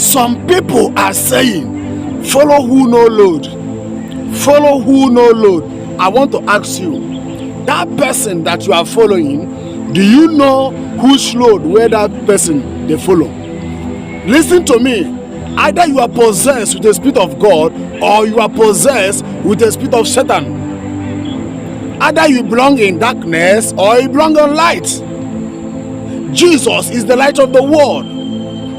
Some people are saying, follow who no load. Follow who no load. I want to ask you, that person that you are following, do you know whose load where that person they follow? Listen to me. Either you are possessed with the Spirit of God or you are possessed with the Spirit of Satan. Either you belong in darkness or you belong in light. Jesus is the light of the world.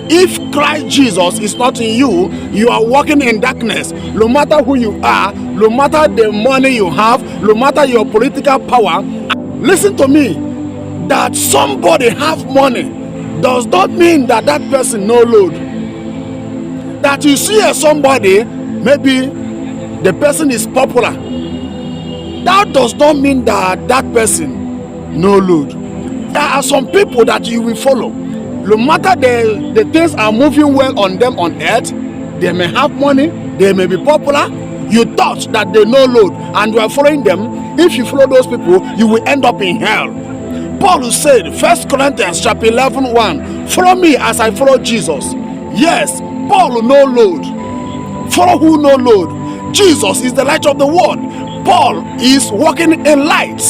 If Christ Jesus is not in you, you are walking in darkness. No matter who you are, no matter the money you have, no matter your political power. Listen to me. That somebody have money does not mean that that person no load. That you see somebody, maybe the person is popular, that does not mean that that person no load. There are some people that you will follow. No matter the things are moving well on them on earth, they may have money, they may be popular, you thought that they no load and you are following them. If you follow those people, you will end up in hell. Paul said, 1 Corinthians chapter 11, 1, follow me as I follow Jesus. Yes, Paul no load. Follow who no load? Jesus is the light of the world. Paul is walking in light.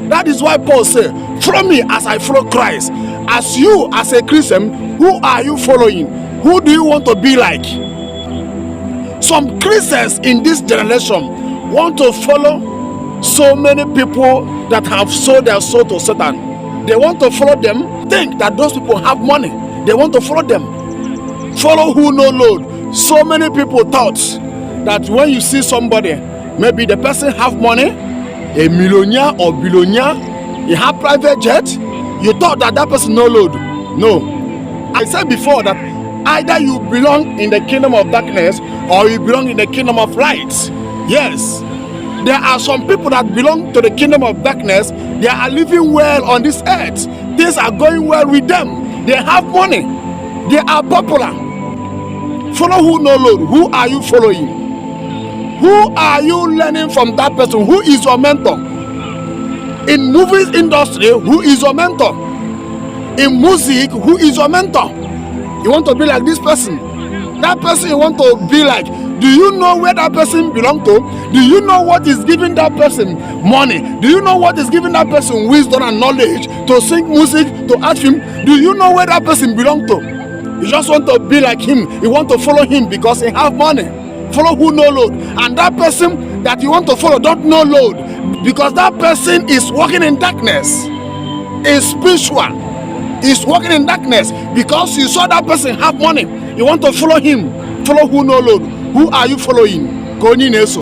That is why Paul said, follow me as I follow Christ. As you, as a Christian, who are you following? Who do you want to be like? Some Christians in this generation want to follow so many people that have sold their soul to Satan. They want to follow them, think that those people have money. They want to follow them. Follow who no load. So many people thought that when you see somebody, maybe the person have money, a millionaire or billionaire, he have private jet, you thought that that person no load. No. I said before that either you belong in the kingdom of darkness or you belong in the kingdom of light. Yes. There are some people that belong to the kingdom of darkness. They are living well on this earth. Things are going well with them. They have money. They are popular. Follow who no load. Who are you following? Who are you learning from that person? Who is your mentor? In movies industry, who is your mentor? In music, who is your mentor? You want to be like this person? That person you want to be like, do you know where that person belongs to? Do you know what is giving that person money? Do you know what is giving that person wisdom and knowledge to sing music, to act film? Do you know where that person belongs to? You just want to be like him. You want to follow him because he have money. Follow who no load. And that person that you want to follow don't know load, because that person is walking in darkness. Is spiritual. Is walking in darkness because you saw that person have money. You want to follow him. Follow who no load. Who are you following? Koni Neso.